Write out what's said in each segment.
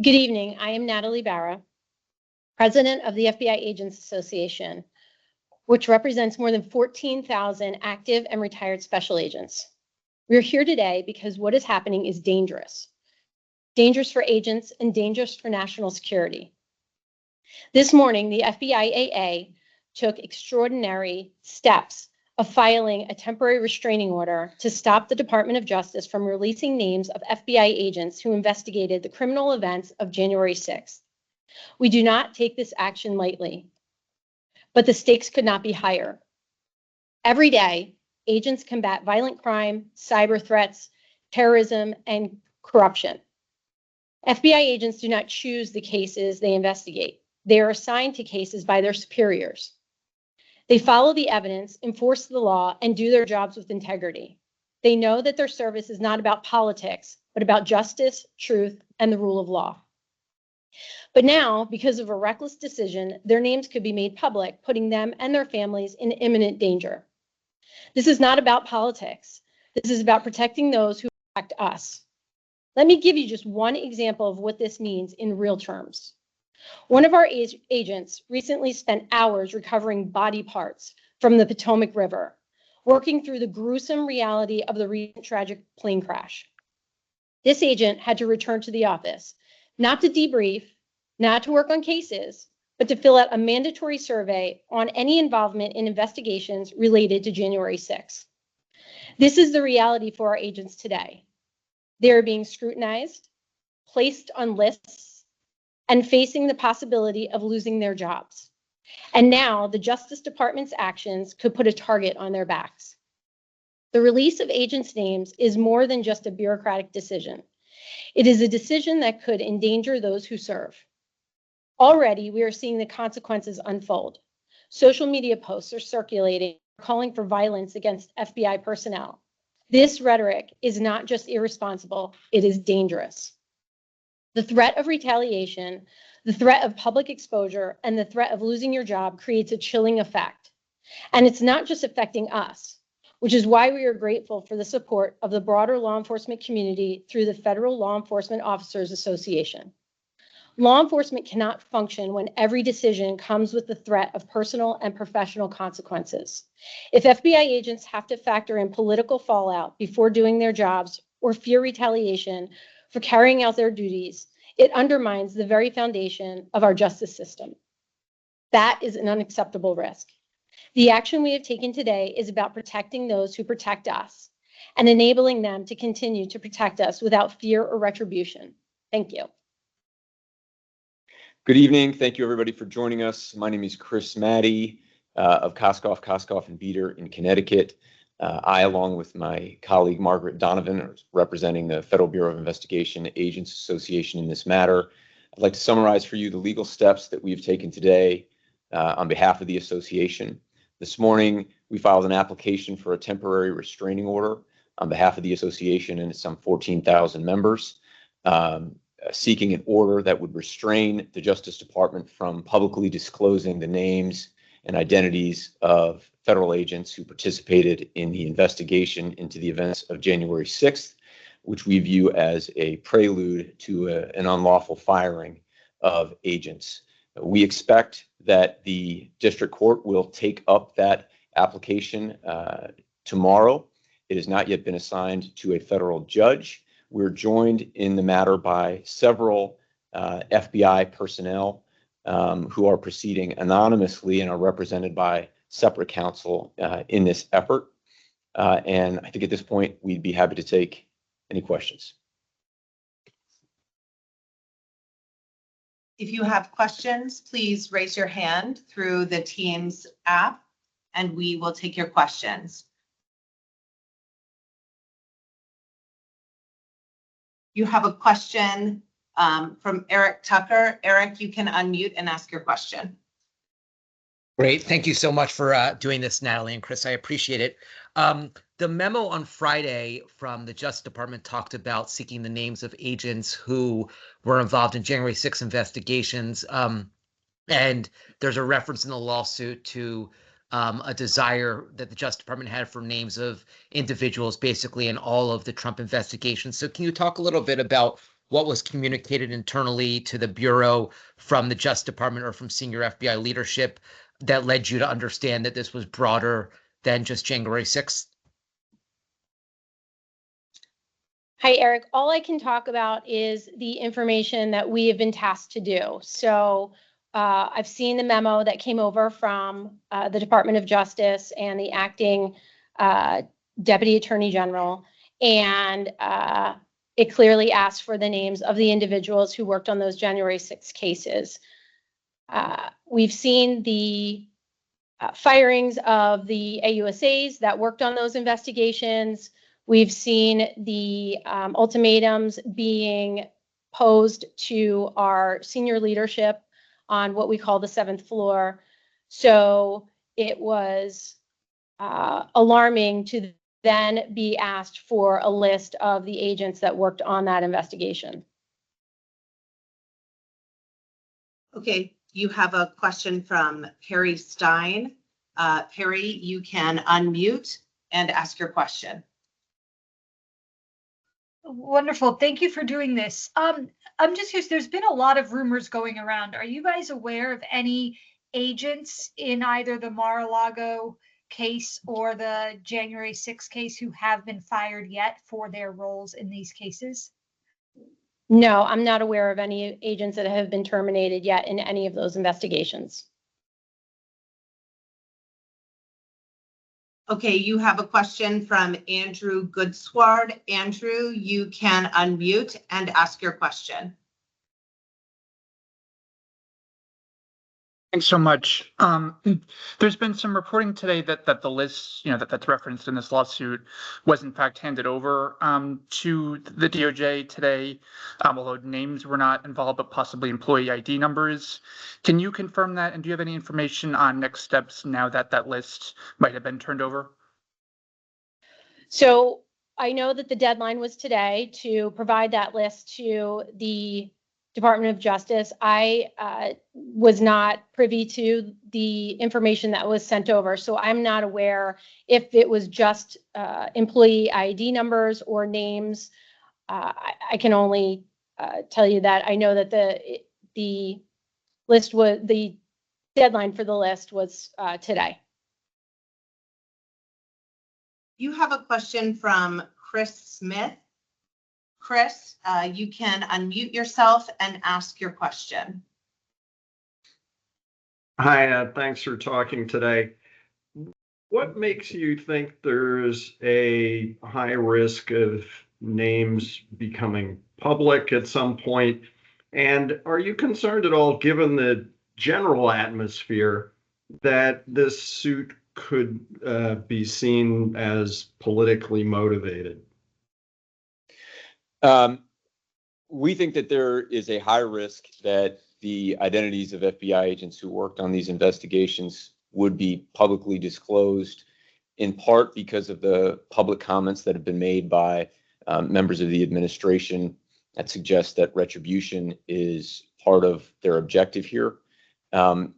Good evening. I am Natalie Barra, President of the FBI Agents Association, which represents more than 14,000 active and retired special agents. We are here today because what is happening is dangerous. Dangerous for agents and dangerous for national security. This morning, the FBIAA took extraordinary steps of filing a temporary restraining order to stop the Department of Justice from releasing names of FBI agents who investigated the criminal events of January 6th. We do not take this action lightly, but the stakes could not be higher. Every day, agents combat violent crime, cyber threats, terrorism, and corruption. FBI agents do not choose the cases they investigate. They are assigned to cases by their superiors. They follow the evidence, enforce the law, and do their jobs with integrity. They know that their service is not about politics, but about justice, truth, and the rule of law. But now, because of a reckless decision, their names could be made public, putting them and their families in imminent danger. This is not about politics. This is about protecting those who protect us. Let me give you just one example of what this means in real terms. One of our agents recently spent hours recovering body parts from the Potomac River, working through the gruesome reality of the recent tragic plane crash. This agent had to return to the office, not to debrief, not to work on cases, but to fill out a mandatory survey on any involvement in investigations related to January 6th. This is the reality for our agents today. They are being scrutinized, placed on lists, and facing the possibility of losing their jobs. And now the Justice Department's actions could put a target on their backs. The release of agents' names is more than just a bureaucratic decision. It is a decision that could endanger those who serve. Already, we are seeing the consequences unfold. Social media posts are circulating, calling for violence against FBI personnel. This rhetoric is not just irresponsible, it is dangerous. The threat of retaliation, the threat of public exposure, and the threat of losing your job creates a chilling effect. And it's not just affecting us, which is why we are grateful for the support of the broader law enforcement community through the Federal Law Enforcement Officers Association. Law enforcement cannot function when every decision comes with the threat of personal and professional consequences. If FBI agents have to factor in political fallout before doing their jobs or fear retaliation for carrying out their duties, it undermines the very foundation of our justice system. That is an unacceptable risk. The action we have taken today is about protecting those who protect us and enabling them to continue to protect us without fear or retribution. Thank you. Good evening. Thank you, everybody, for joining us. My name is Chris Maddie of Koskoff and Beater in Connecticut. I, along with my colleague Margaret Donovan, are representing the Federal Bureau of Investigation Agents Association in this matter. I'd like to summarize for you the legal steps that we've taken today on behalf of the association. This morning, we filed an application for a temporary restraining order on behalf of the association and some 14,000 members, seeking an order that would restrain the Justice Department from publicly disclosing the names and identities of federal agents who participated in the investigation into the events of January 6th, which we view as a prelude to an unlawful firing of agents. We expect that the district court will take up that application tomorrow. It has not yet been assigned to a federal judge. We're joined in the matter by several FBI personnel who are proceeding anonymously and are represented by separate counsel in this effort. And I think at this point, we'd be happy to take any questions. If you have questions, please raise your hand through the Teams app and we will take your questions. You have a question from Eric Tucker. Eric, you can unmute and ask your question. Great. Thank you so much for doing this, Natalie and Chris. I appreciate it. The memo on Friday from the Justice Department talked about seeking the names of agents who were involved in January 6 investigations. And there's a reference in the lawsuit to a desire that the Justice Department had for names of individuals basically in all of the Trump investigations. So can you talk a little bit about what was communicated internally to the Bureau from the Justice Department or from senior FBI leadership that led you to understand that this was broader than just January 6th? Hi, Eric. All I can talk about is the information that we have been tasked to do. So I've seen the memo that came over from the Department of Justice and the acting Deputy Attorney General, and it clearly asked for the names of the individuals who worked on those January 6 cases. We've seen the firings of the AUSAs that worked on those investigations. We've seen the ultimatums being posed to our senior leadership on what we call the 7th floor. So it was alarming to then be asked for a list of the agents that worked on that investigation. Okay, you have a question from Perry Stein. Perry, you can unmute and ask your question. Wonderful. Thank you for doing this. I'm just curious, there's been a lot of rumors going around. Are you guys aware of any agents in either the Mar-a-Lago case or the January 6 case who have been fired yet for their roles in these cases? No, I'm not aware of any agents that have been terminated yet in any of those investigations. Okay, you have a question from Andrew Goodsward. Andrew, you can unmute and ask your question. Thanks so much. There's been some reporting today that the list, that's referenced in this lawsuit was in fact handed over to the DOJ today, although names were not involved, but possibly employee ID numbers. Can you confirm that? And do you have any information on next steps now that that list might have been turned over? So I know that the deadline was today to provide that list to the Department of Justice. I was not privy to the information that was sent over, so I'm not aware if it was just employee ID numbers or names. I can only tell you that I know that the list was, the deadline for the list was today. You have a question from Chris Smith. Chris, you can unmute yourself and ask your question. Hi, thanks for talking today. What makes you think there's a high risk of names becoming public at some point? And are you concerned at all, given the general atmosphere, that this suit could be seen as politically motivated? We think that there is a high risk that the identities of FBI agents who worked on these investigations would be publicly disclosed, in part because of the public comments that have been made by members of the administration that suggest that retribution is part of their objective here. And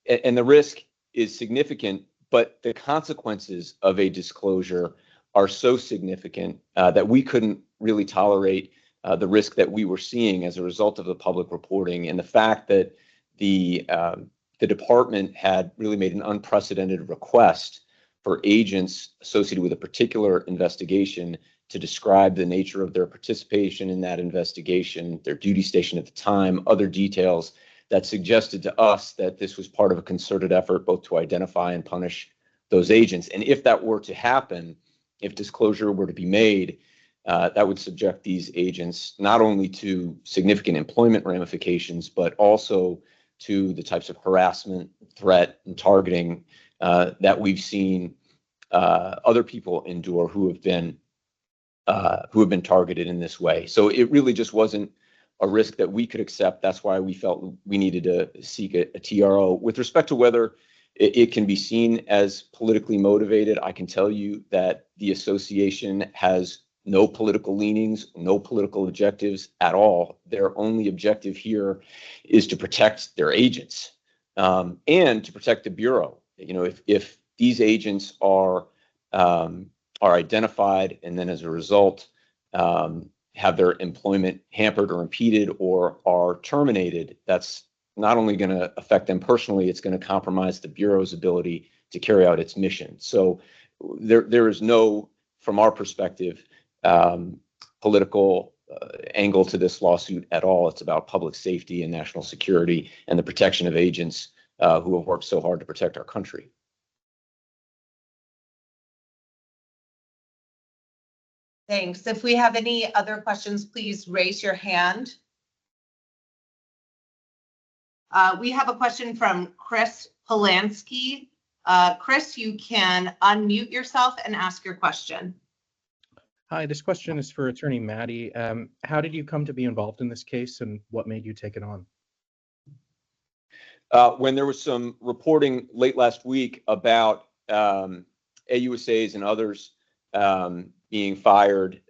the risk is significant, but the consequences of a disclosure are so significant that we couldn't really tolerate the risk that we were seeing as a result of the public reporting, and the fact that the department had really made an unprecedented request for agents associated with a particular investigation to describe the nature of their participation in that investigation, their duty station at the time, other details that suggested to us that this was part of a concerted effort both to identify and punish those agents. And if that were to happen, if disclosure were to be made, that would subject these agents not only to significant employment ramifications, but also to the types of harassment, threat, and targeting that we've seen other people endure who have been targeted in this way. So it really just wasn't a risk that we could accept. That's why we felt we needed to seek a TRO. With respect to whether it can be seen as politically motivated, I can tell you that the association has no political leanings, no political objectives at all. Their only objective here is to protect their agents and to protect the Bureau. If these agents are identified and then as a result have their employment hampered or impeded or are terminated, that's not only going to affect them personally, it's going to compromise the Bureau's ability to carry out its mission. So there is no, from our perspective, political angle to this lawsuit at all. It's about public safety and national security and the protection of agents who have worked so hard to protect our country. Thanks. If we have any other questions, please raise your hand. We have a question from Chris Polanski. Chris, you can unmute yourself and ask your question. Hi, this question is for Attorney Maddie. How did you come to be involved in this case, and what made you take it on? When there was some reporting late last week about AUSAs and others being fired,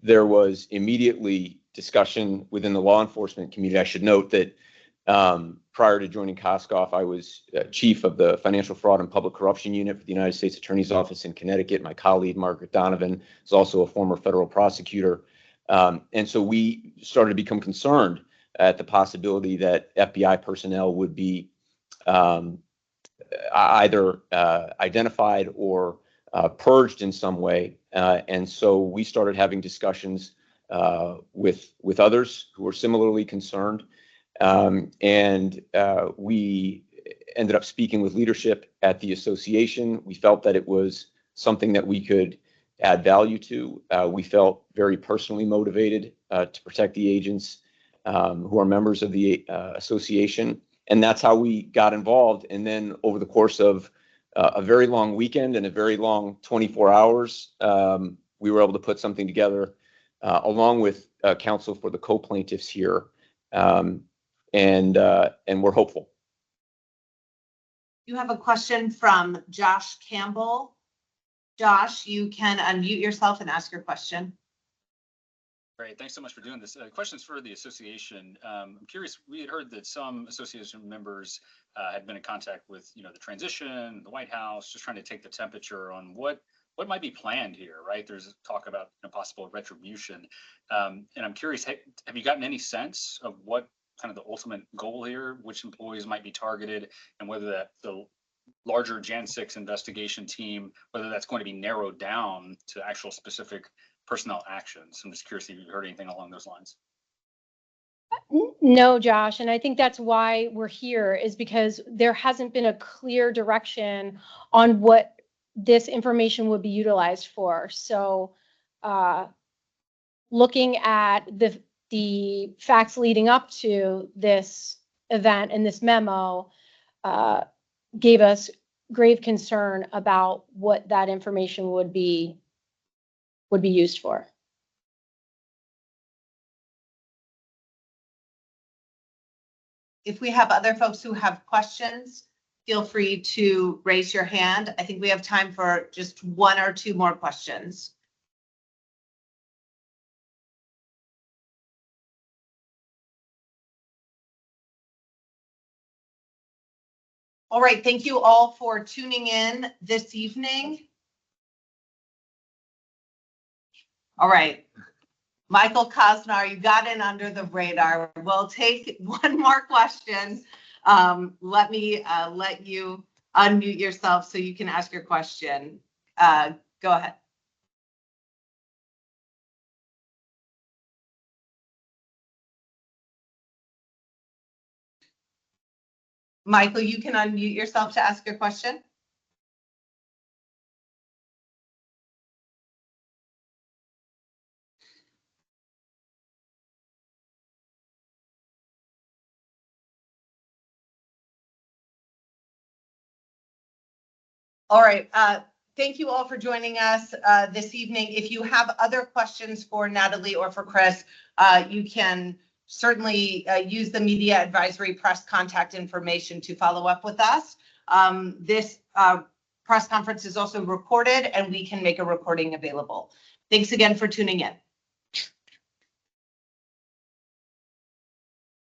there was immediately discussion within the law enforcement community. I should note that prior to joining Koskoff, I was chief of the Financial Fraud and Public Corruption Unit for the United States Attorney's Office in Connecticut. My colleague, Margaret Donovan, is also a former federal prosecutor. And so we started to become concerned at the possibility that FBI personnel would be either identified or purged in some way. And so we started having discussions with others who were similarly concerned. And we ended up speaking with leadership at the association. We felt that it was something that we could add value to. We felt very personally motivated to protect the agents who are members of the association. And that's how we got involved. And then over the course of a very long weekend and a very long 24 hours, we were able to put something together along with counsel for the co-plaintiffs here. And we're hopeful. You have a question from Josh Campbell. Josh, you can unmute yourself and ask your question. Great, thanks so much for doing this. Questions for the association. I'm curious, we had heard that some association members had been in contact with, the transition, the White House, just trying to take the temperature on what might be planned here, right? There's talk about possible retribution. And I'm curious, have you gotten any sense of what kind of the ultimate goal here, which employees might be targeted, and whether the larger Jan 6 investigation team, whether that's going to be narrowed down to actual specific personnel actions? I'm just curious if you've heard anything along those lines. No, Josh, and I think that's why we're here, is because there hasn't been a clear direction on what this information would be utilized for. So looking at the facts leading up to this event and this memo gave us grave concern about what that information would be used for. If we have other folks who have questions, feel free to raise your hand. I think we have time for just one or two more questions. All right, thank you all for tuning in this evening. All right, Michael Kosnar, you got in under the radar. We'll take one more question. Let me let you unmute yourself so you can ask your question. Go ahead. Michael, you can unmute yourself to ask your question. All right, thank you all for joining us this evening. If you have other questions for Natalie or for Chris, you can certainly use the media advisory press contact information to follow up with us. This press conference is also recorded, and we can make a recording available. Thanks again for tuning in.